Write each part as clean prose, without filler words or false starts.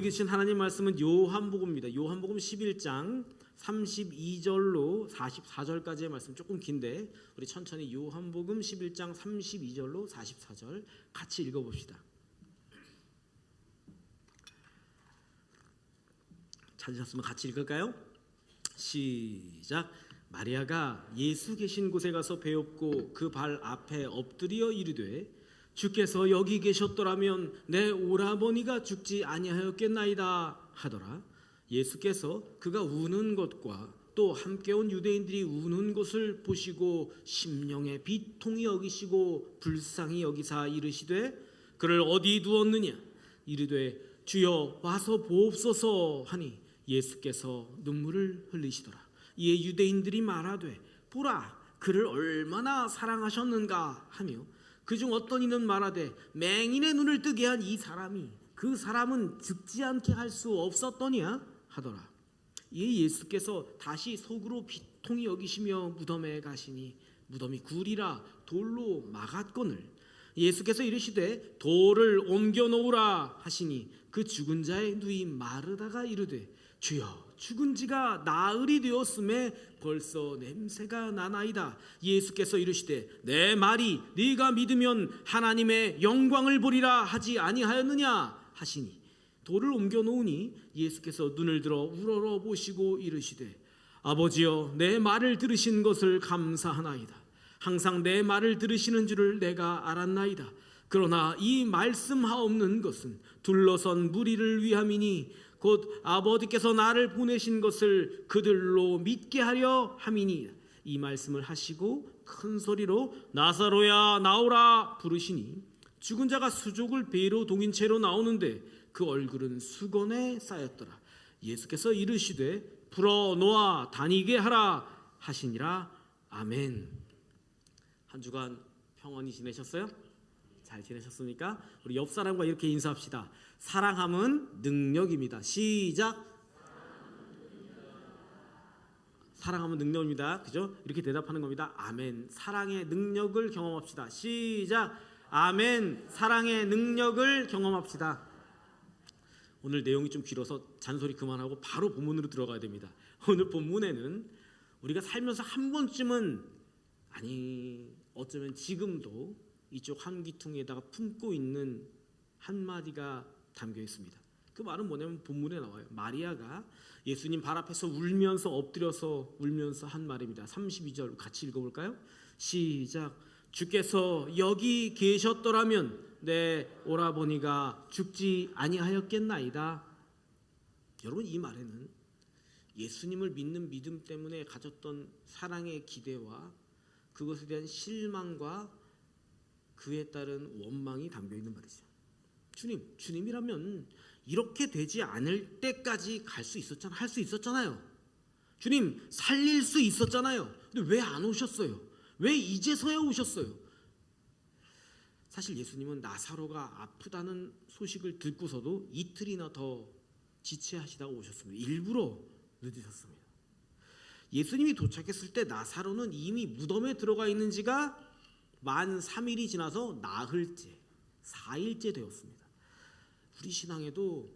우리에게 주신 하나님 말씀은 요한복음입니다. 요한복음 11장 32절로 44절까지의 말씀, 조금 긴데 우리 천천히 요한복음 11장 32절로 44절 같이 읽어봅시다. 찾으셨으면 같이 읽을까요? 시작. 마리아가 예수 계신 곳에 가서 배웠고 그 발 앞에 엎드려 이르되 주께서 여기 계셨더라면 내 오라버니가 죽지 아니하였겠나이다 하더라. 예수께서 그가 우는 것과 또 함께 온 유대인들이 우는 것을 보시고 심령에 비통히 여기시고 불쌍히 여기사 이르시되 그를 어디 두었느냐 이르되 주여 와서 보옵소서 하니 예수께서 눈물을 흘리시더라. 이에 유대인들이 말하되 보라 그를 얼마나 사랑하셨는가 하며 그중 어떤 이는 말하되 맹인의 눈을 뜨게 한 이 사람이 그 사람은 죽지 않게 할 수 없었더냐 하더라. 이에 예수께서 다시 속으로 비통히 여기시며 무덤에 가시니 무덤이 굴이라 돌로 막았거늘 예수께서 이르시되 돌을 옮겨 놓으라 하시니 그 죽은 자의 누이 마르다가 이르되 주여 죽은 지가 나흘이 되었음에 벌써 냄새가 나나이다. 예수께서 이르시되 내 말이 네가 믿으면 하나님의 영광을 보리라 하지 아니하였느냐 하시니 돌을 옮겨 놓으니 예수께서 눈을 들어 우러러 보시고 이르시되 아버지여 내 말을 들으신 것을 감사하나이다. 항상 내 말을 들으시는 줄을 내가 알았나이다. 그러나 이 말씀하옵는 것은 둘러선 무리를 위함이니 곧 아버지께서 나를 보내신 것을 그들로 믿게 하려 함이니 이 말씀을 하시고 큰 소리로 나사로야 나오라 부르시니 죽은 자가 수족을 배로 동인 채로 나오는데 그 얼굴은 수건에 쌓였더라. 예수께서 이르시되 풀어놓아 다니게 하라 하시니라. 아멘. 한 주간 평안히 지내셨어요? 잘 지내셨습니까? 우리 옆 사람과 이렇게 인사합시다. 사랑함은 능력입니다. 시작. 사랑함은 능력입니다. 그죠? 이렇게 대답하는 겁니다. 아멘. 사랑의 능력을 경험합시다. 시작. 아멘. 사랑의 능력을 경험합시다. 오늘 내용이 좀 길어서 잔소리 그만하고 바로 본문으로 들어가야 됩니다. 오늘 본문에는 우리가 살면서 한 번쯤은, 아니 어쩌면 지금도 이쪽 한귀퉁이에다가 품고 있는 한마디가 담겨 있습니다. 그 말은 뭐냐면 본문에 나와요. 마리아가 예수님 발 앞에서 울면서 엎드려서 울면서 한 말입니다. 32절 같이 읽어볼까요? 시작. 주께서 여기 계셨더라면 내 오라버니가 죽지 아니하였겠나이다. 여러분, 이 말에는 예수님을 믿는 믿음 때문에 가졌던 사랑의 기대와 그것에 대한 실망과 그에 따른 원망이 담겨 있는 말이죠. 주님이라면 이렇게 되지 않을 때까지 갈 수 있었잖아요. 할 수 있었잖아요. 주님 살릴 수 있었잖아요. 근데 왜 안 오셨어요? 왜 이제서야 오셨어요? 사실 예수님은 나사로가 아프다는 소식을 듣고서도 이틀이나 더 지체하시다가 오셨습니다. 일부러 늦으셨습니다. 예수님이 도착했을 때 나사로는 이미 무덤에 들어가 있는 지가 만 3일이 지나서 나흘째, 4일째 되었습니다. 우리 신앙에도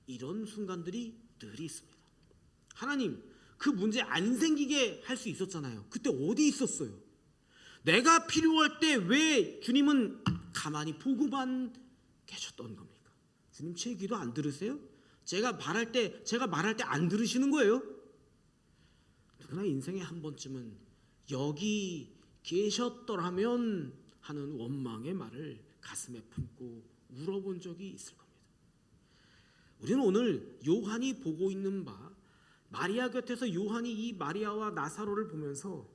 이런 순간들이 늘 있습니다. 하나님, 그 문제 안 생기게 할 수 있었잖아요. 그때 어디 있었어요? 내가 필요할 때 왜 주님은 가만히 보고만 계셨던 겁니까? 주님 제 기도 안 들으세요? 제가 말할 때 안 들으시는 거예요? 누구나 인생에 한 번쯤은 여기 계셨더라면 하는 원망의 말을 가슴에 품고 울어본 적이 있을 겁니다. 우리는 오늘 요한이 보고 있는 바, 마리아 곁에서 요한이 이 마리아와 나사로를 보면서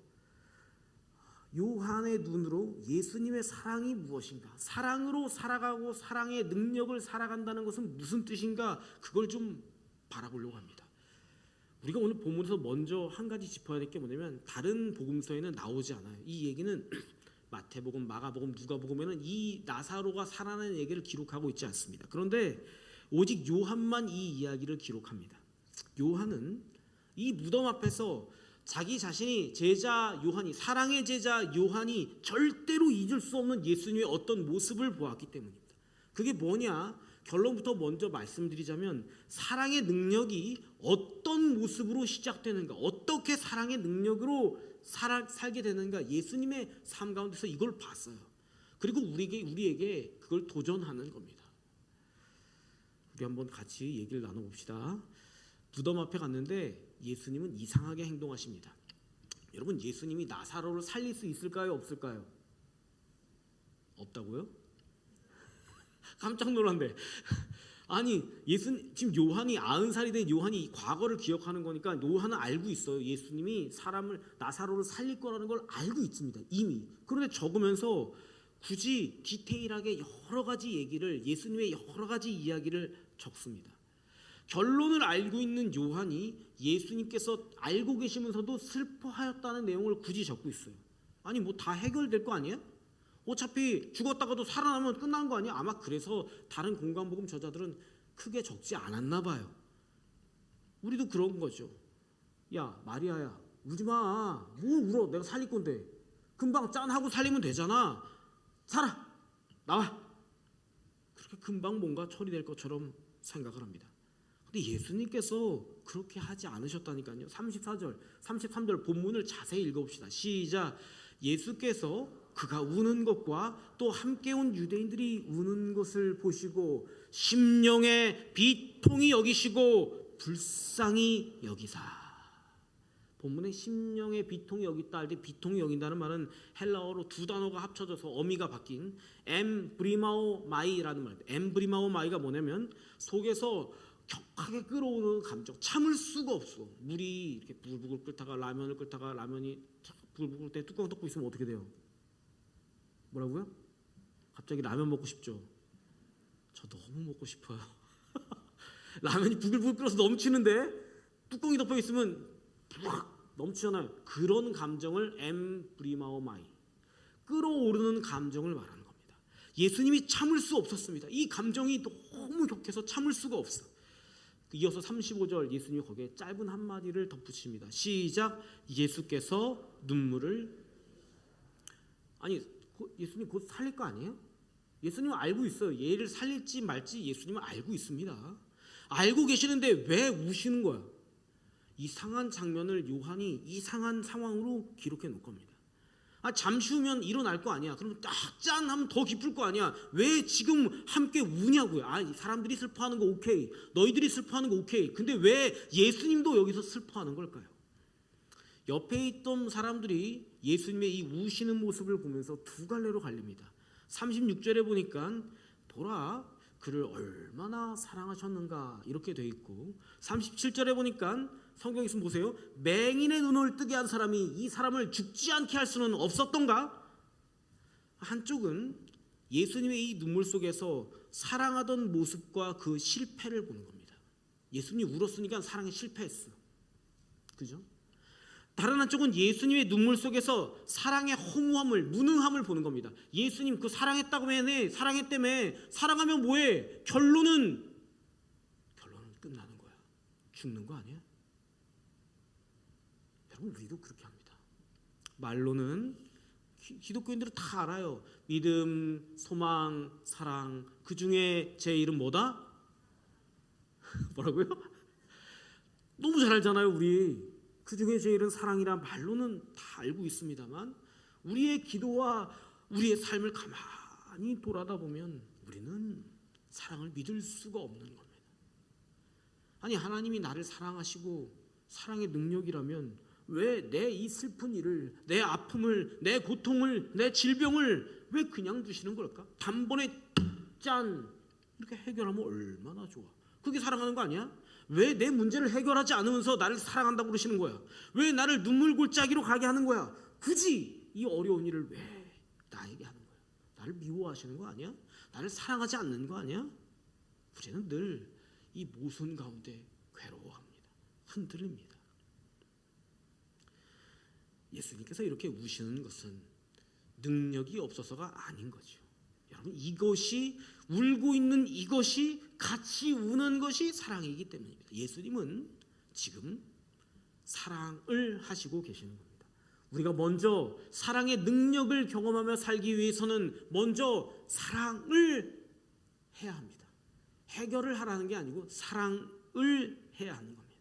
요한의 눈으로 예수님의 사랑이 무엇인가, 사랑으로 살아가고 사랑의 능력을 살아간다는 것은 무슨 뜻인가, 그걸 좀 바라보려고 합니다. 우리가 오늘 본문에서 먼저 한 가지 짚어야 될 게 뭐냐면, 다른 복음서에는 나오지 않아요. 이 얘기는 마태복음, 마가복음, 누가복음에는 이 나사로가 살아나는 얘기를 기록하고 있지 않습니다. 그런데 오직 요한만 이 이야기를 기록합니다. 요한은 이 무덤 앞에서 자기 자신이 제자 요한이, 사랑의 제자 요한이 절대로 잊을 수 없는 예수님의 어떤 모습을 보았기 때문입니다. 그게 뭐냐? 결론부터 먼저 말씀드리자면 사랑의 능력이 어떤 모습으로 시작되는가, 어떻게 사랑의 능력으로 살게 되는가, 예수님의 삶 가운데서 이걸 봤어요. 그리고 우리에게 그걸 도전하는 겁니다. 우리 한번 같이 얘기를 나눠봅시다. 무덤 앞에 갔는데 예수님은 이상하게 행동하십니다. 여러분, 예수님이 나사로를 살릴 수 있을까요, 없을까요? 없다고요? 깜짝 놀란데. 아니, 지금 요한이 90살이 된 요한이 이 과거를 기억하는 거니까 요한은 알고 있어요. 예수님이 나사로를 살릴 거라는 걸 알고 있습니다, 이미. 그런데 적으면서 굳이 디테일하게 여러 가지 얘기를, 예수님의 여러 가지 이야기를 적습니다. 결론을 알고 있는 요한이 예수님께서 알고 계시면서도 슬퍼하였다는 내용을 굳이 적고 있어요. 아니, 뭐 다 해결될 거 아니에요? 어차피 죽었다가도 살아나면 끝나는 거 아니야? 아마 그래서 다른 공간복음 저자들은 크게 적지 않았나 봐요. 우리도 그런 거죠. 야, 마리아야, 울지 마. 뭘 울어? 내가 살릴 건데. 금방 짠 하고 살리면 되잖아. 살아, 나와. 그렇게 금방 뭔가 처리될 것처럼 생각을 합니다. 근데 예수님께서 그렇게 하지 않으셨다니까요. 34절, 33절 본문을 자세히 읽어봅시다. 시작. 예수께서 그가 우는 것과 또 함께 온 유대인들이 우는 것을 보시고 심령의 비통히 여기시고 불쌍히 여기사. 본문에 심령의 비통이 여기다 할 때 비통이 여긴다는 말은 헬라어로 두 단어가 합쳐져서 어미가 바뀐 엠브리마오 마이라는 말입니다. 엠브리마오 마이가 뭐냐면 속에서 격하게 끓어오는 감정, 참을 수가 없어. 물이 이렇게 부글부글 끓다가 라면을 끓다가 라면이 부글부글 끓을 때 뚜껑 덮고 있으면 어떻게 돼요? 뭐라고요? 갑자기 라면 먹고 싶죠? 저 너무 먹고 싶어요. 라면이 부글부글 끓어서 넘치는데 뚜껑이 덮여 있으면 막 넘치잖아요. 그런 감정을 엠브리마오마이, 끓어오르는 감정을 말하는 겁니다. 예수님이 참을 수 없었습니다. 이 감정이 너무 격해서 참을 수가 없어. 이어서 35절 예수님이 거기에 짧은 한마디를 덧붙입니다. 시작. 예수께서 눈물을, 아니, 예수님 곧 살릴 거 아니에요? 예수님은 알고 있어요. 얘를 살릴지 말지 예수님은 알고 있습니다. 알고 계시는데 왜 우시는 거야? 이상한 장면을 요한이 이상한 상황으로 기록해 놓을 겁니다. 잠시 후면 일어날 거 아니야. 그럼 딱 짠 하면 더 기쁠 거 아니야. 왜 지금 함께 우냐고요. 사람들이 슬퍼하는 거 오케이, 너희들이 슬퍼하는 거 오케이. 근데 왜 예수님도 여기서 슬퍼하는 걸까요? 옆에 있던 사람들이 예수님의 이 우시는 모습을 보면서 두 갈래로 갈립니다. 36절에 보니까 보라, 그를 얼마나 사랑하셨는가 이렇게 돼 있고, 37절에 보니까 성경에서 보세요. 맹인의 눈을 뜨게 한 사람이 이 사람을 죽지 않게 할 수는 없었던가? 한쪽은 예수님의 이 눈물 속에서 사랑하던 모습과 그 실패를 보는 겁니다. 예수님이 울었으니까 사랑에 실패했어. 그죠? 다른 한쪽은 예수님의 눈물 속에서 사랑의 허무함을, 무능함을 보는 겁니다. 예수님 그 사랑했다고 해내, 사랑했다며, 사랑하면 뭐해? 결론은 끝나는 거야. 죽는 거 아니야? 여러분, 우리도 그렇게 합니다. 말로는 기독교인들은 다 알아요. 믿음, 소망, 사랑. 그 중에 제 이름 뭐다? 뭐라고요? 너무 잘 알잖아요, 우리. 그 중에 제 이름 사랑이란 말로는 다 알고 있습니다만 우리의 기도와 우리의 삶을 가만히 돌아다 보면 우리는 사랑을 믿을 수가 없는 겁니다. 아니, 하나님이 나를 사랑하시고 사랑의 능력이라면 왜 내 이 슬픈 일을, 내 아픔을, 내 고통을, 내 질병을 왜 그냥 두시는 걸까? 단번에 짠 이렇게 해결하면 얼마나 좋아. 그게 사랑하는 거 아니야? 왜 내 문제를 해결하지 않으면서 나를 사랑한다고 그러시는 거야? 왜 나를 눈물 골짜기로 가게 하는 거야? 굳이 이 어려운 일을 왜 나에게 하는 거야? 나를 미워하시는 거 아니야? 나를 사랑하지 않는 거 아니야? 우리는 늘 이 모순 가운데 괴로워합니다. 흔들립니다. 예수님께서 이렇게 우시는 것은 능력이 없어서가 아닌 거죠. 여러분, 이것이, 울고 있는 이것이, 같이 우는 것이 사랑이기 때문입니다. 예수님은 지금 사랑을 하시고 계시는 겁니다. 우리가 먼저 사랑의 능력을 경험하며 살기 위해서는 먼저 사랑을 해야 합니다. 해결을 하라는 게 아니고 사랑을 해야 하는 겁니다.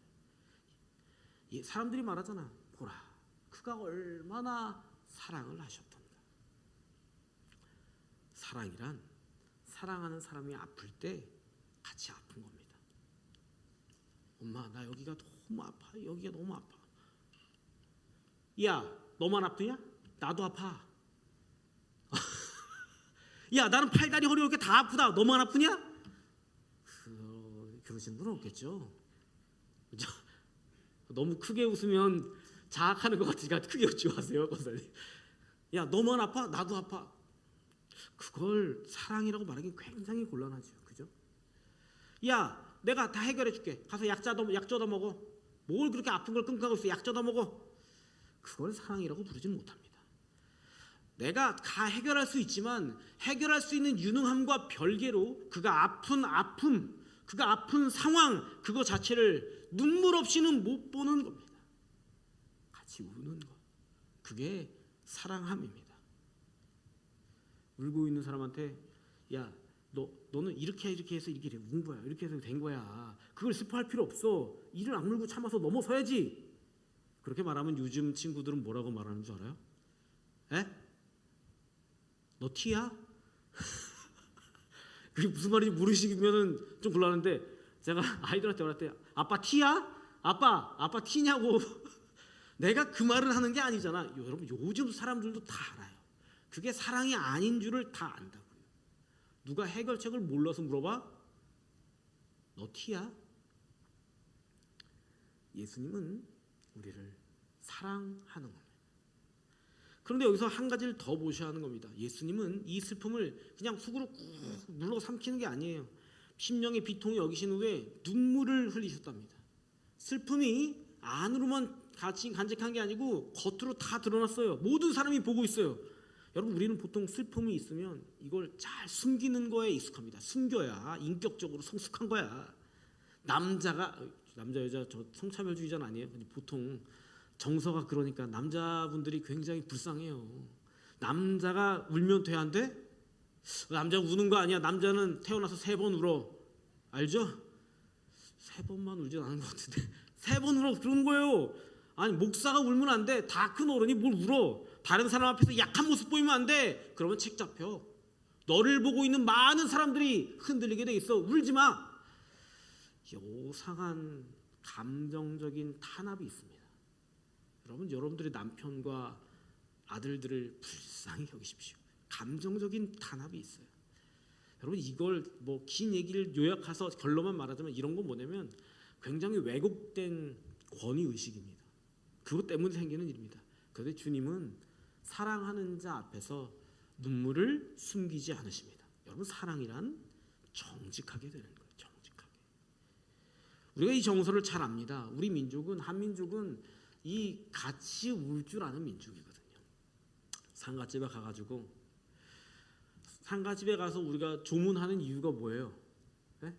사람들이 말하잖아. 보라, 그가 얼마나 사랑을 하셨던가. 사랑이란 사랑하는 사람이 아플 때 같이 아픈 겁니다. 엄마, 나 여기가 너무 아파. 여기가 너무 아파. 야, 너만 아프냐? 나도 아파. 야, 나는 팔다리 허리 이렇게 다 아프다. 너만 아프냐? 그러시는 분은 없겠죠. 그죠? 너무 크게 웃으면 자학하는 것 같으니까 크게 웃지 마세요, 권사님. 야, 너만 아파? 나도 아파. 그걸 사랑이라고 말하기 굉장히 곤란하죠. 그죠? 야, 내가 다 해결해 줄게. 가서 약 줘다 먹어. 뭘 그렇게 아픈 걸 끙끙하고 있어. 약 줘다 먹어. 그걸 사랑이라고 부르지는 못합니다. 내가 다 해결할 수 있지만 해결할 수 있는 유능함과 별개로 그가 아픈 아픔, 그가 아픈 상황, 그거 자체를 눈물 없이는 못 보는 겁니다. 같이 우는 것. 그게 사랑함입니다. 울고 있는 사람한테 야, 너는 이렇게 해서 이렇게 운 거야. 이렇게 해서 된 거야. 그걸 슬퍼할 필요 없어. 이를 악물고 참아서 넘어서야지. 그렇게 말하면 요즘 친구들은 뭐라고 말하는 줄 알아요? 에? 너 티야? 그게 무슨 말인지 모르시면은 좀 곤란한데 제가 아이들한테 말할 때 아빠 티야? 아빠 티냐고. 내가 그 말을 하는 게 아니잖아. 여러분 요즘 사람들도 다 알아요. 그게 사랑이 아닌 줄을 다 안다고요. 누가 해결책을 몰라서 물어봐? 너 티야? 예수님은 우리를 사랑하는 겁니다. 그런데 여기서 한 가지를 더 보셔야 하는 겁니다. 예수님은 이 슬픔을 그냥 속으로 꾹 눌러 삼키는 게 아니에요. 심령의 비통을 여기신 후에 눈물을 흘리셨답니다. 슬픔이 안으로만 간직한 게 아니고 겉으로 다 드러났어요. 모든 사람이 보고 있어요. 여러분 우리는 보통 슬픔이 있으면 이걸 잘 숨기는 거에 익숙합니다. 숨겨야 인격적으로 성숙한 거야. 남자 여자 저 성차별주의자는 아니에요. 보통 정서가 그러니까 남자분들이 굉장히 불쌍해요. 남자가 울면 돼 안 돼? 남자가 우는 거 아니야. 남자는 태어나서 3번 울어. 알죠? 3번만 울진 않은 것 같은데 3번 울어 그러는 거예요. 아니 목사가 울면 안 돼. 다 큰 어른이 뭘 울어. 다른 사람 앞에서 약한 모습 보이면 안 돼. 그러면 책 잡혀. 너를 보고 있는 많은 사람들이 흔들리게 돼 있어. 울지 마. 요상한 감정적인 탄압이 있습니다. 여러분들의 남편과 아들들을 불쌍히 여기십시오. 감정적인 탄압이 있어요. 여러분 이걸 뭐 긴 얘기를 요약해서 결론만 말하자면 이런 건 뭐냐면 굉장히 왜곡된 권위의식입니다. 그것 때문에 생기는 일입니다. 그런데 주님은 사랑하는 자 앞에서 눈물을 숨기지 않으십니다. 여러분 사랑이란 정직하게 되는 거예요. 정직하게. 우리가 이 정서를 잘 압니다. 우리 민족은 한민족은 이 같이 울 줄 아는 민족이거든요. 상가집에 가가지고 상가집에 가서 우리가 조문하는 이유가 뭐예요? 네?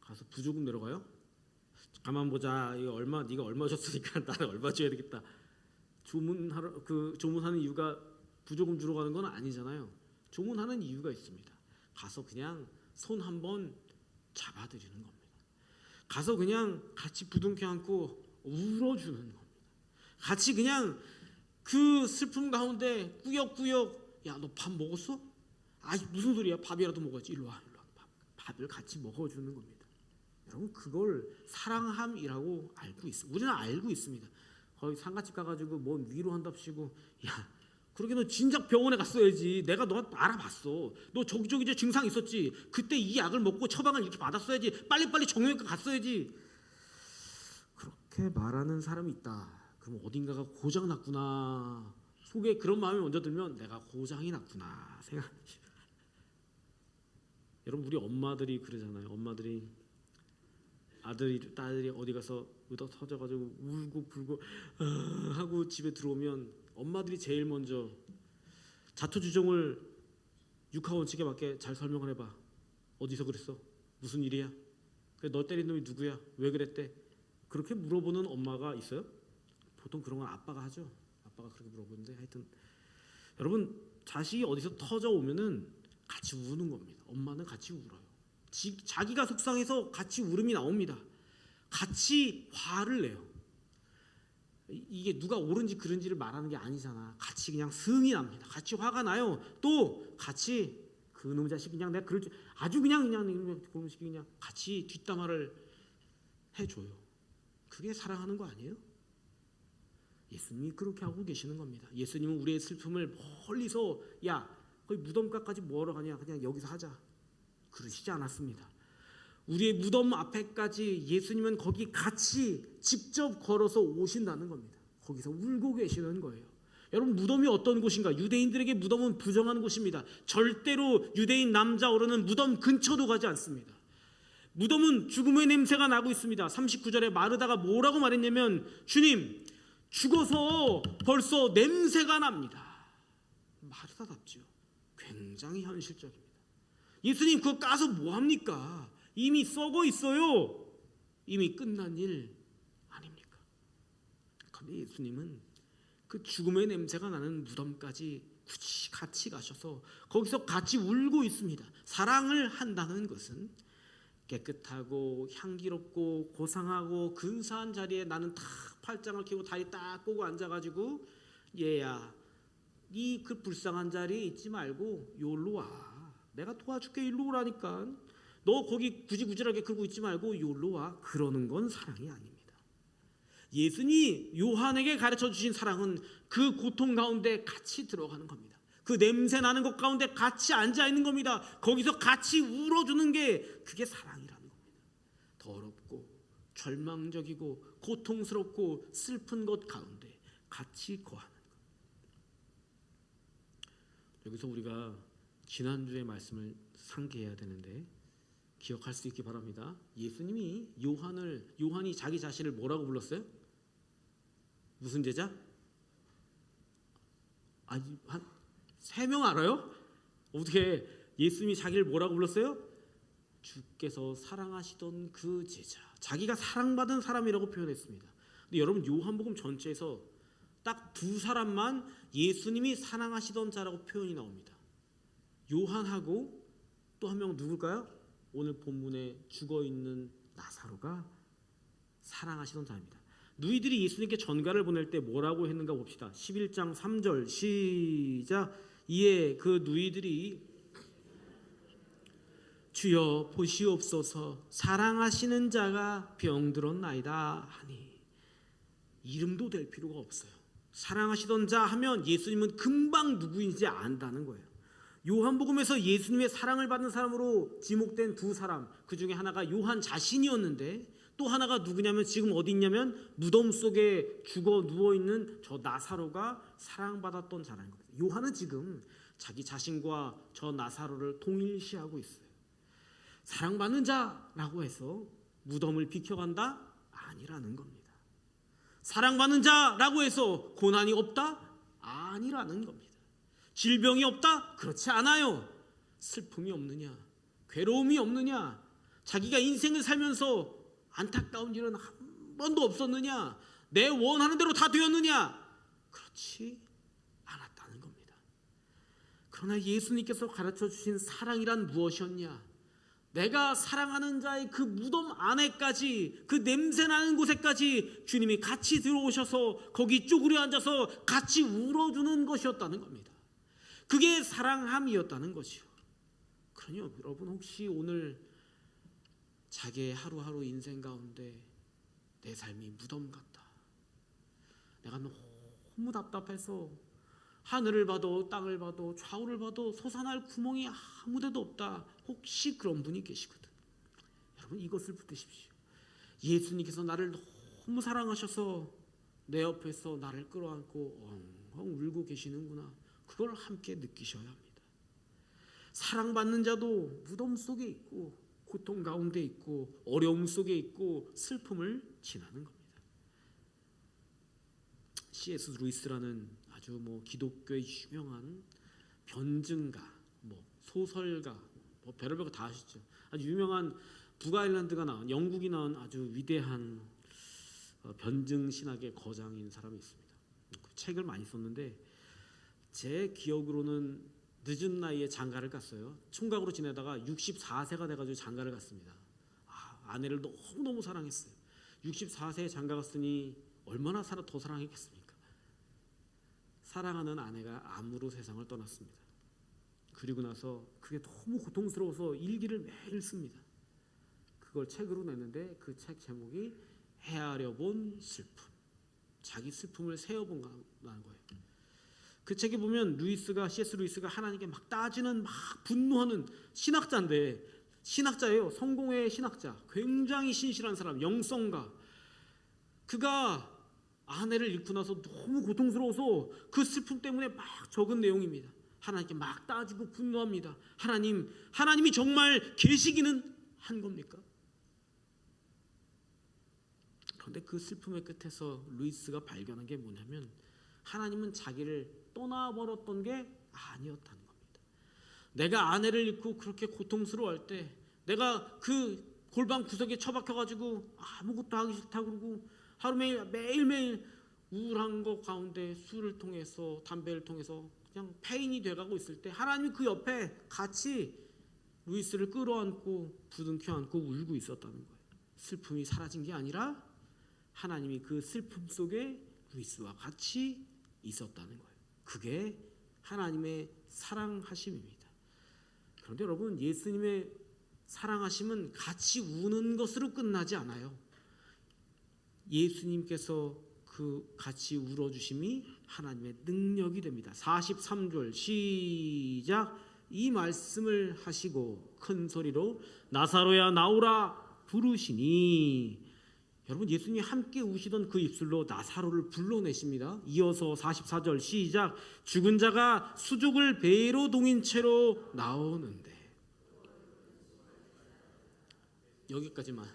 가서 부조금 내려가요? 가만 보자. 이거 네가 얼마 줬으니까 나는 얼마 줘야 되겠다. 조문하는 이유가 부조금 주러 가는 건 아니잖아요. 조문하는 이유가 있습니다. 가서 그냥 손 한번 잡아드리는 겁니다. 가서 그냥 같이 부둥켜 안고 울어주는 겁니다. 같이 그냥 그 슬픔 가운데 꾸역꾸역 야, 너 밥 먹었어? 아, 무슨 소리야? 밥이라도 먹어야지. 일로 와. 밥을 같이 먹어주는 겁니다. 여러분 그걸 사랑함이라고 알고 있습니다. 우리는 알고 있습니다. 거기 상가집 가가지고 뭔 위로한답시고 야, 그러게 너 진작 병원에 갔어야지. 내가 너 알아봤어. 너 저기 저 증상 있었지. 그때 이 약을 먹고 처방을 이렇게 받았어야지. 빨리빨리 정형외과 갔어야지. 그렇게 말하는 사람이 있다. 그럼 어딘가가 고장 났구나. 속에 그런 마음이 먼저 들면 내가 고장이 났구나 생각하시죠. 여러분 우리 엄마들이 그러잖아요. 엄마들이 아들이 딸이 어디 가서 의도 터져가지고 울고 불고 하고 집에 들어오면 엄마들이 제일 먼저 자초지종을 육하원칙에 맞게 잘 설명을 해봐. 어디서 그랬어? 무슨 일이야? 너 때린 놈이 누구야? 왜 그랬대? 그렇게 물어보는 엄마가 있어요? 보통 그런 건 아빠가 하죠. 아빠가 그렇게 물어보는데 하여튼 여러분 자식이 어디서 터져 오면은 같이 우는 겁니다. 엄마는 같이 울어요. 자기가 속상해서 같이 울음이 나옵니다. 같이 화를 내요. 이게 누가 옳은지 그른지를 말하는 게 아니잖아. 같이 그냥 승이 납니다. 같이 화가 나요. 또 같이 그놈 자식 그냥 내가 그럴 줄 아주 그냥 그런 식이 그냥 같이 뒷담화를 해줘요. 그게 사랑하는 거 아니에요? 예수님이 그렇게 하고 계시는 겁니다. 예수님은 우리의 슬픔을 멀리서 야 거기 무덤가까지 뭐하러 가냐 그냥 여기서 하자 그러시지 않았습니다. 우리의 무덤 앞에까지 예수님은 거기 같이 직접 걸어서 오신다는 겁니다. 거기서 울고 계시는 거예요. 여러분 무덤이 어떤 곳인가? 유대인들에게 무덤은 부정한 곳입니다. 절대로 유대인 남자 어른은 무덤 근처도 가지 않습니다. 무덤은 죽음의 냄새가 나고 있습니다. 39절에 마르다가 뭐라고 말했냐면 주님 죽어서 벌써 냄새가 납니다. 마르다답죠. 굉장히 현실적입니다. 예수님 그거 까서 뭐합니까? 이미 썩어 있어요. 이미 끝난 일 아닙니까? 그런데 예수님은 그 죽음의 냄새가 나는 무덤까지 굳이 같이 가셔서 거기서 같이 울고 있습니다. 사랑을 한다는 것은 깨끗하고 향기롭고 고상하고 근사한 자리에 나는 딱 팔짱을 끼고 다리 딱 꼬고 앉아가지고 얘야 이 그 불쌍한 자리에 있지 말고 요로 와. 내가 도와줄게. 일로 오라니까. 너 거기 구질구질하게 그러고 있지 말고 요로 와. 그러는 건 사랑이 아닙니다. 예수님이 요한에게 가르쳐 주신 사랑은 그 고통 가운데 같이 들어가는 겁니다. 그 냄새 나는 것 가운데 같이 앉아 있는 겁니다. 거기서 같이 울어주는 게 그게 사랑이라는 겁니다. 더럽고 절망적이고 고통스럽고 슬픈 것 가운데 같이 거하는 것. 여기서 우리가 지난주의 말씀을 상기해야 되는데 기억할 수 있기 바랍니다. 예수님이 요한이 자기 자신을 뭐라고 불렀어요? 무슨 제자? 아니 한 3명 알아요? 어떻게 예수님이 자기를 뭐라고 불렀어요? 주께서 사랑하시던 그 제자. 자기가 사랑받은 사람이라고 표현했습니다. 근데 여러분 요한복음 전체에서 딱 2사람만 예수님이 사랑하시던 자라고 표현이 나옵니다. 요한하고 또 한 명 누굴까요? 오늘 본문에 죽어있는 나사로가 사랑하시던 자입니다. 누이들이 예수님께 전가를 보낼 때 뭐라고 했는가 봅시다. 11장 3절 시작. 이에 그 누이들이 주여 보시옵소서 사랑하시는 자가 병들었나이다 하니 이름도 될 필요가 없어요. 사랑하시던 자 하면 예수님은 금방 누구인지 안다는 거예요. 요한복음에서 예수님의 사랑을 받는 사람으로 지목된 2사람, 그 중에 하나가 요한 자신이었는데 또 하나가 누구냐면 지금 어디 있냐면 무덤 속에 죽어 누워있는 저 나사로가 사랑받았던 자라는 겁니다. 요한은 지금 자기 자신과 저 나사로를 동일시하고 있어요. 사랑받는 자라고 해서 무덤을 비켜간다? 아니라는 겁니다. 사랑받는 자라고 해서 고난이 없다? 아니라는 겁니다. 질병이 없다? 그렇지 않아요. 슬픔이 없느냐? 괴로움이 없느냐? 자기가 인생을 살면서 안타까운 일은 한 번도 없었느냐? 내 원하는 대로 다 되었느냐? 그렇지 않았다는 겁니다. 그러나 예수님께서 가르쳐 주신 사랑이란 무엇이었냐? 내가 사랑하는 자의 그 무덤 안에까지, 그 냄새나는 곳에까지 주님이 같이 들어오셔서 거기 쪼그려 앉아서 같이 울어주는 것이었다는 겁니다. 그게 사랑함이었다는 것이요. 그러니 여러분 혹시 오늘 자기의 하루하루 인생 가운데 내 삶이 무덤 같다, 내가 너무 답답해서 하늘을 봐도 땅을 봐도 좌우를 봐도 솟아날 구멍이 아무데도 없다, 혹시 그런 분이 계시거든. 여러분 이것을 붙드십시오. 예수님께서 나를 너무 사랑하셔서 내 옆에서 나를 끌어안고 엉엉 울고 계시는구나. 그걸 함께 느끼셔야 합니다. 사랑받는 자도 무덤 속에 있고 고통 가운데 있고 어려움 속에 있고 슬픔을 지나는 겁니다. C.S. 루이스라는 아주 기독교의 유명한 변증가, 소설가, 별의별 거 다 아시죠. 아주 유명한 북아일랜드가 나온, 영국이 나온 아주 위대한 변증 신학의 거장인 사람이 있습니다. 그 책을 많이 썼는데 제 기억으로는 늦은 나이에 장가를 갔어요. 총각으로 지내다가 64세가 돼가지고 장가를 갔습니다. 아내를 너무너무 사랑했어요. 64세에 장가 갔으니 얼마나 더 사랑했겠습니까? 사랑하는 아내가 암으로 세상을 떠났습니다. 그리고 나서 그게 너무 고통스러워서 일기를 매일 씁니다. 그걸 책으로 냈는데 그 책 제목이 헤아려 본 슬픔. 자기 슬픔을 세어본다는 거예요. 그 책에 보면 C.S. 루이스가 하나님께 막 따지는, 막 분노하는 신학자인데, 신학자예요. 성공의 신학자. 굉장히 신실한 사람, 영성가. 그가 아내를 잃고 나서 너무 고통스러워서 그 슬픔 때문에 막 적은 내용입니다. 하나님께 막 따지고 분노합니다. 하나님이 정말 계시기는 한 겁니까? 그런데 그 슬픔의 끝에서 루이스가 발견한 게 뭐냐면, 하나님은 자기를 떠나버렸던 게 아니었다는 겁니다. 내가 아내를 잃고 그렇게 고통스러워할 때, 내가 그 골방 구석에 처박혀가지고 아무것도 하기 싫다 그러고 하루 매일매일 우울한 것 가운데 술을 통해서, 담배를 통해서 그냥 패인이 돼가고 있을 때, 하나님이 그 옆에 같이 루이스를 끌어안고 부둥켜 안고 울고 있었다는 거예요. 슬픔이 사라진 게 아니라 하나님이 그 슬픔 속에 루이스와 같이 있었다는 거예요. 그게 하나님의 사랑하심입니다. 그런데 여러분, 예수님의 사랑하심은 같이 우는 것으로 끝나지 않아요. 예수님께서 그 같이 울어주심이 하나님의 능력이 됩니다. 43절 시작. 이 말씀을 하시고 큰 소리로 나사로야 나오라 부르시니, 여러분, 예수님이 함께 우시던 그 입술로 나사로를 불러내십니다. 이어서 44절 시작. 죽은 자가 수족을 배로 동인 채로 나오는데, 여기까지만.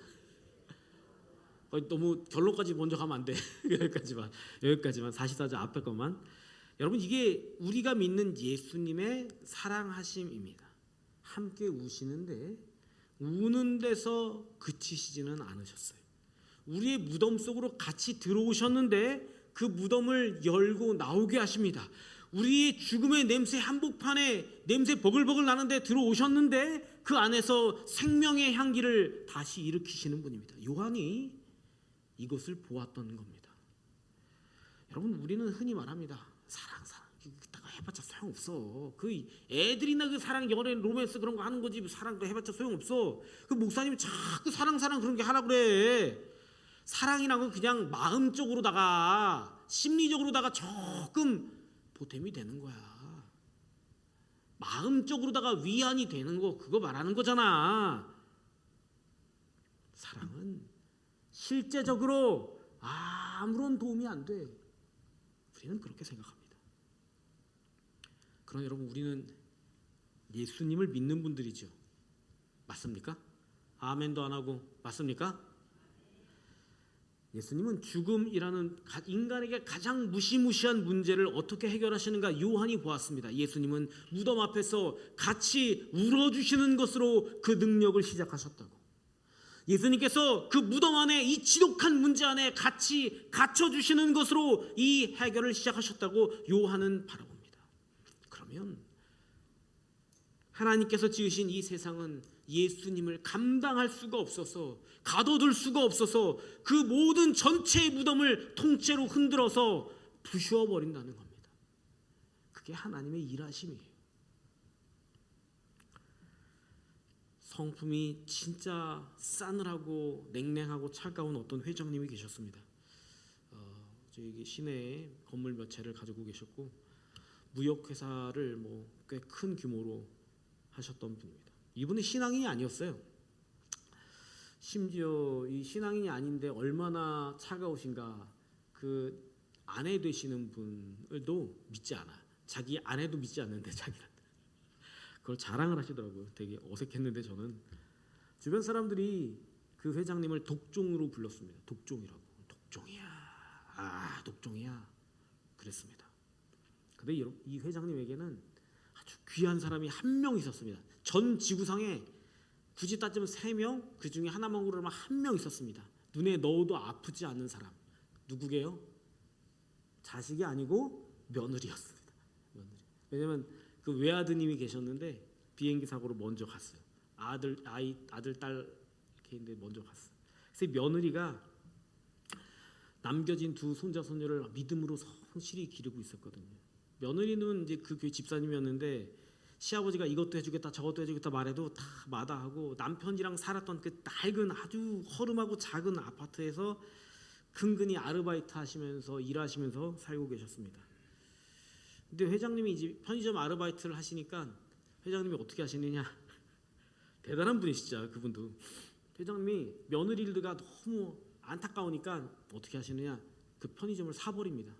너무 결론까지 먼저 가면 안 돼. 여기까지만 44절 앞에 것만. 여러분, 이게 우리가 믿는 예수님의 사랑하심입니다. 함께 우시는데 우는 데서 그치시지는 않으셨어요. 우리의 무덤 속으로 같이 들어오셨는데 그 무덤을 열고 나오게 하십니다. 우리의 죽음의 냄새, 한복판에 냄새 버글버글 나는데 들어오셨는데 그 안에서 생명의 향기를 다시 일으키시는 분입니다. 요한이 이것을 보았던 겁니다. 여러분, 우리는 흔히 말합니다. 사랑 이따가 해봤자 소용없어. 그 애들이나 그 사랑, 연애, 로맨스 그런 거 하는 거지, 사랑 해봤자 소용없어. 그 목사님이 자꾸 사랑 그런 게 하라 그래. 사랑이라고 그냥 마음적으로다가 심리적으로다가 조금 보탬이 되는 거야. 마음적으로다가 위안이 되는 거, 그거 말하는 거잖아. 사랑은 실제적으로 아무런 도움이 안 돼. 우리는 그렇게 생각합니다. 그러나 여러분, 우리는 예수님을 믿는 분들이죠. 맞습니까? 아멘도 안 하고 맞습니까? 예수님은 죽음이라는 인간에게 가장 무시무시한 문제를 어떻게 해결하시는가 요한이 보았습니다. 예수님은 무덤 앞에서 같이 울어주시는 것으로 그 능력을 시작하셨다고. 예수님께서 그 무덤 안에, 이 지독한 문제 안에 같이 갇혀주시는 것으로 이 해결을 시작하셨다고 요한은 바라봅니다. 그러면 하나님께서 지으신 이 세상은 예수님을 감당할 수가 없어서, 가둬둘 수가 없어서 그 모든 전체의 무덤을 통째로 흔들어서 부수어 버린다는 겁니다. 그게 하나님의 일하심이에요. 성품이 진짜 싸늘하고 냉랭하고 차가운 어떤 회장님이 계셨습니다. 저기 시내에 건물 몇 채를 가지고 계셨고, 무역회사를 꽤 큰 규모로 하셨던 분입니다. 이분은 신앙인이 아니었어요. 심지어 이 신앙인이 아닌데 얼마나 차가우신가, 그 아내 되시는 분을도 믿지 않아. 자기 아내도 믿지 않는데 자기는 그걸 자랑을 하시더라고요. 되게 어색했는데 저는 주변 사람들이 그 회장님을 독종으로 불렀습니다. 독종이라고. 독종이야. 그랬습니다. 근데 이 회장님에게는 아주 귀한 사람이 한 명 있었습니다. 전 지구상에 굳이 따지면 3명, 그 중에 하나만 고르면 1명 있었습니다. 눈에 넣어도 아프지 않는 사람. 누구게요? 자식이 아니고 며느리였습니다. 며느리. 왜냐면 그 외아드님이 계셨는데 비행기 사고로 먼저 갔어요. 아들 딸 이렇게 있는데 먼저 갔어요. 그래서 며느리가 남겨진 두 손자 손녀를 믿음으로 성실히 기르고 있었거든요. 며느리는 이제 그 교회 집사님이었는데 시아버지가 이것도 해주겠다 저것도 해주겠다 말해도 다 마다하고 남편이랑 살았던 그 낡은 아주 허름하고 작은 아파트에서 근근히 아르바이트 하시면서 일하시면서 살고 계셨습니다. 근데 회장님이 이제 편의점 아르바이트를 하시니까 회장님이 어떻게 하시느냐, 대단한 분이시죠. 그분도 회장님이 며느리들가 너무 안타까우니까 어떻게 하시느냐, 그 편의점을 사버립니다.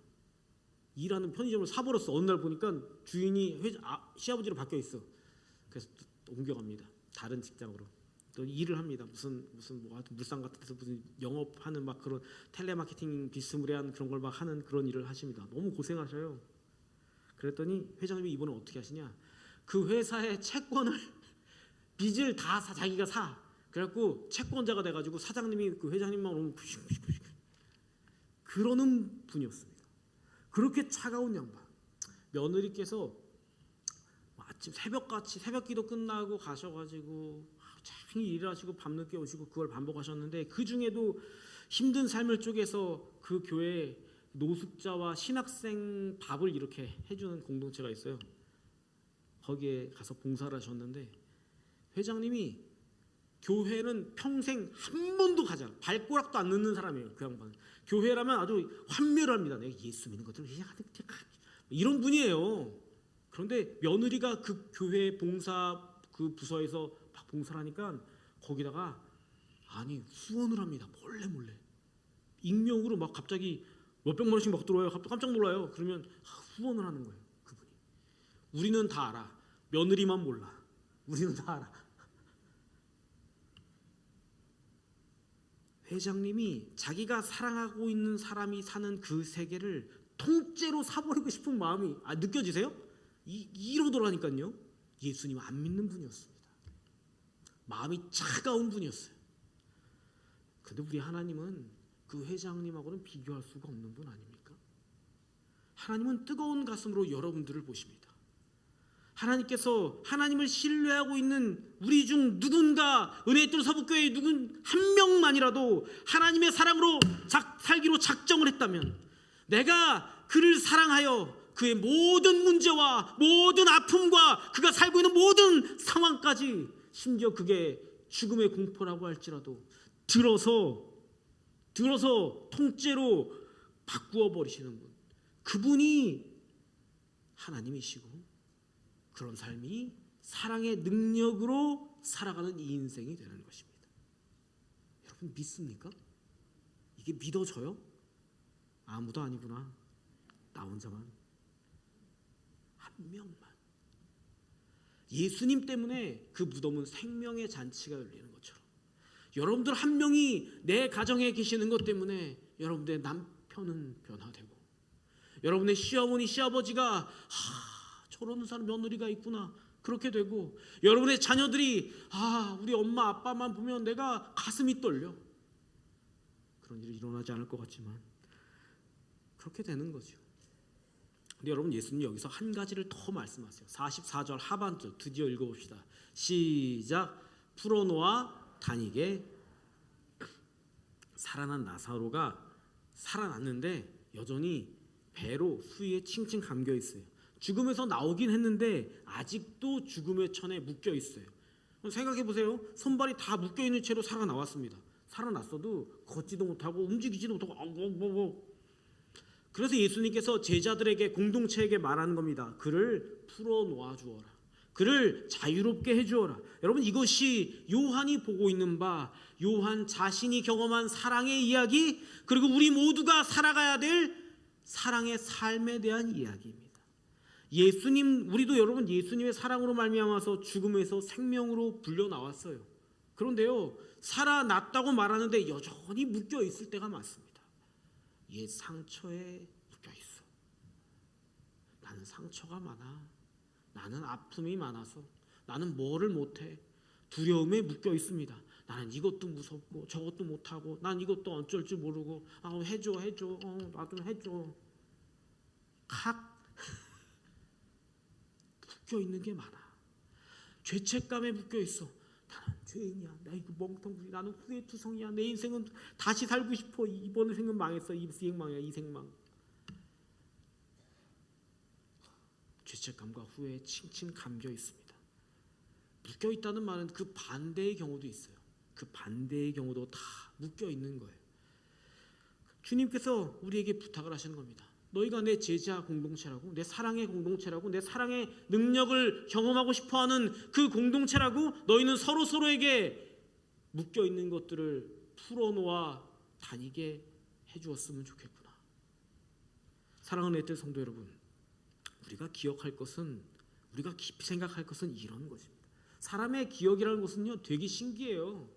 일하는 편의점을 사버렸어. 어느 날 보니까 주인이 시아버지로 바뀌어 있어. 그래서 또 옮겨갑니다. 다른 직장으로 또 일을 합니다. 무슨 뭐 물상 같은 데서 무슨 영업하는 막 그런 텔레마케팅 비스무리한 그런 걸 막 하는 그런 일을 하십니다. 너무 고생하셔요. 그랬더니 회장님이 이번에 어떻게 하시냐, 그 회사의 채권을 빚을 다 자기가 사. 그래갖고 채권자가 돼가지고 사장님이 그 회장님만 오면 그러는 분이었습니다. 그렇게 차가운 양반. 며느리께서 아침 새벽기도 끝나고 가셔가지고 종일 일하시고 밤늦게 오시고 그걸 반복하셨는데, 그 중에도 힘든 삶을 쪼개서 그 교회에 노숙자와 신학생 밥을 이렇게 해주는 공동체가 있어요. 거기에 가서 봉사를 하셨는데, 회장님이 교회는 평생 한 번도 가지 않아, 발꼬락도 안 넣는 사람이에요. 그 양반은 교회라면 아주 환멸합니다. 내가 예수 믿는 것들 이런 분이에요. 그런데 며느리가 그 교회 봉사 그 부서에서 막 봉사를 하니까 거기다가 후원을 합니다. 몰래 익명으로 막 갑자기 몇백만 원씩 막 들어와요. 깜짝 놀라요. 그러면 후원을 하는 거예요. 그분이. 우리는 다 알아. 며느리만 몰라. 우리는 다 알아. 회장님이 자기가 사랑하고 있는 사람이 사는 그 세계를 통째로 사버리고 싶은 마음이 느껴지세요? 이러더라니까요. 예수님 안 믿는 분이었습니다. 마음이 차가운 분이었어요. 근데 우리 하나님은 그 회장님하고는 비교할 수가 없는 분 아닙니까? 하나님은 뜨거운 가슴으로 여러분들을 보십니다. 하나님께서 하나님을 신뢰하고 있는 우리 중 누군가, 은혜의 서북교회의 누군 한 명만이라도 하나님의 사랑으로 살기로 작정을 했다면, 내가 그를 사랑하여 그의 모든 문제와 모든 아픔과 그가 살고 있는 모든 상황까지, 심지어 그게 죽음의 공포라고 할지라도 들어서 통째로 바꾸어 버리시는 분, 그분이 하나님이시고, 그런 삶이 사랑의 능력으로 살아가는 이 인생이 되는 것입니다. 여러분 믿습니까? 이게 믿어져요? 아무도 아니구나. 나 혼자만. 한 명만. 예수님 때문에 그 무덤은 생명의 잔치가 열리는 것처럼, 여러분들 한 명이 내 가정에 계시는 것 때문에 여러분들의 남편은 변화되고, 여러분의 시어머니 시아버지가 저런 사람 며느리가 있구나 그렇게 되고, 여러분의 자녀들이 우리 엄마 아빠만 보면 내가 가슴이 떨려. 그런 일이 일어나지 않을 것 같지만 그렇게 되는 거죠. 근데 여러분, 예수님 여기서 한 가지를 더 말씀하세요. 44절 하반절 드디어 읽어봅시다. 시작. 풀어놓아 다니게. 살아난 나사로가 살아났는데 여전히 배로 수위에 칭칭 감겨 있어요. 죽음에서 나오긴 했는데 아직도 죽음의 천에 묶여 있어요. 생각해 보세요. 손발이 다 묶여 있는 채로 살아나왔습니다. 살아났어도 걷지도 못하고 움직이지도 못하고 그래서 예수님께서 제자들에게, 공동체에게 말하는 겁니다. 그를 풀어놓아 주어라. 그를 자유롭게 해주어라. 여러분, 이것이 요한이 보고 있는 바, 요한 자신이 경험한 사랑의 이야기, 그리고 우리 모두가 살아가야 될 사랑의 삶에 대한 이야기입니다. 우리도 여러분 예수님의 사랑으로 말미암아서 죽음에서 생명으로 불려 나왔어요. 그런데요, 살아났다고 말하는데 여전히 묶여 있을 때가 많습니다. 옛 상처에 묶여 있어. 나는 상처가 많아. 나는 아픔이 많아서, 나는 뭐를 못해. 두려움에 묶여 있습니다. 나는 이것도 무섭고 저것도 못하고, 난 이것도 어쩔 줄 모르고, 해줘 나 좀 해줘. 묶여 있는 게 많아. 죄책감에 묶여 있어. 나는 죄인이야. 나 이거 멍텅구리. 나는 후회투성이야. 내 인생은 다시 살고 싶어. 이번 생은 망했어. 이 생망이야. 이 생망. 죄책감과 후회에 칭칭 감겨 있습니다. 묶여 있다는 말은 그 반대의 경우도 있어요. 그 반대의 경우도 다 묶여 있는 거예요. 주님께서 우리에게 부탁을 하시는 겁니다. 너희가 내 제자 공동체라고, 내 사랑의 공동체라고, 내 사랑의 능력을 경험하고 싶어하는 그 공동체라고. 너희는 서로에게 묶여 있는 것들을 풀어놓아 다니게 해주었으면 좋겠구나. 사랑하는 애들 성도 여러분, 우리가 기억할 것은, 우리가 깊이 생각할 것은 이런 것입니다. 사람의 기억이라는 것은요 되게 신기해요.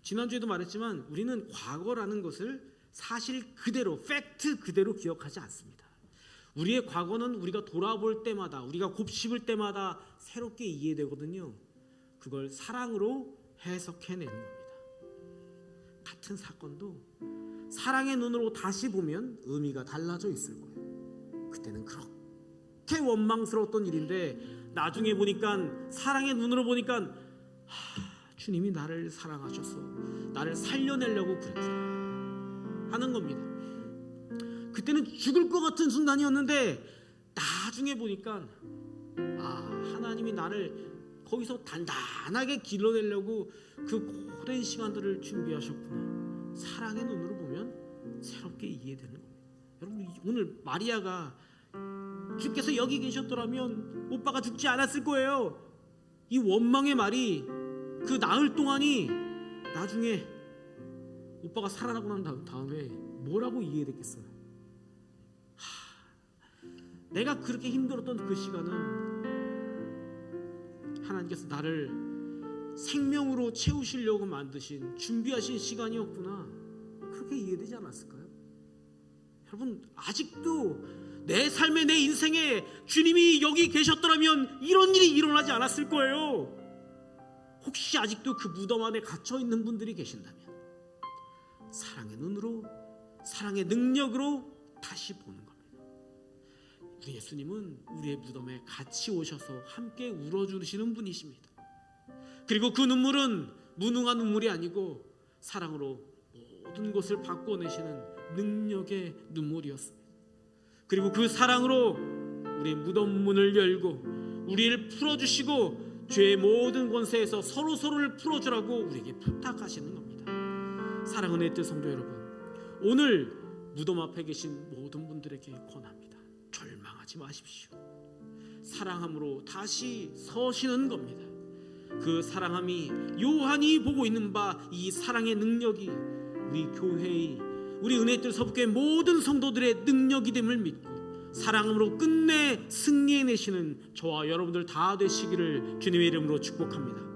지난주에도 말했지만 우리는 과거라는 것을 사실 그대로, 팩트 그대로 기억하지 않습니다. 우리의 과거는 우리가 돌아볼 때마다, 우리가 곱씹을 때마다 새롭게 이해되거든요. 그걸 사랑으로 해석해내는 겁니다. 같은 사건도 사랑의 눈으로 다시 보면 의미가 달라져 있을 거예요. 그때는 그렇게 원망스러웠던 일인데 나중에 보니까, 사랑의 눈으로 보니까 주님이 나를 사랑하셨어. 나를 살려내려고 그렇게 하는 겁니다. 그때는 죽을 것 같은 순간이었는데 나중에 보니까 하나님이 나를 거기서 단단하게 길러내려고 그 오랜 시간들을 준비하셨구나. 사랑의 눈으로 보면 새롭게 이해되는 겁니다. 여러분, 오늘 마리아가 주께서 여기 계셨더라면 오빠가 죽지 않았을 거예요. 이 원망의 말이 그 나흘 동안이 나중에 오빠가 살아나고 난 다음에 뭐라고 이해됐겠어요? 내가 그렇게 힘들었던 그 시간은 하나님께서 나를 생명으로 채우시려고 만드신, 준비하신 시간이었구나. 그렇게 이해되지 않았을까요? 여러분, 아직도 내 삶에, 내 인생에 주님이 여기 계셨더라면 이런 일이 일어나지 않았을 거예요. 혹시 아직도 그 무덤 안에 갇혀 있는 분들이 계신다면 사랑의 눈으로, 사랑의 능력으로 다시 보는 겁니다. 우리 예수님은 우리의 무덤에 같이 오셔서 함께 울어주시는 분이십니다. 그리고 그 눈물은 무능한 눈물이 아니고 사랑으로 모든 것을 바꿔내시는 능력의 눈물이었습니다. 그리고 그 사랑으로 우리의 무덤 문을 열고 우리를 풀어주시고 죄의 모든 권세에서 서로를 풀어주라고 우리에게 부탁하시는 겁니다. 사랑하는 애들 성도 여러분, 오늘 무덤 앞에 계신 모든 분들에게 권합니다. 절망하지 마십시오. 사랑함으로 다시 서시는 겁니다. 그 사랑함이 요한이 보고 있는 바 이 사랑의 능력이 우리 교회의, 우리 은혜뜰 서부교회 모든 성도들의 능력이 됨을 믿고 사랑함으로 끝내 승리해내시는 저와 여러분들 다 되시기를 주님의 이름으로 축복합니다.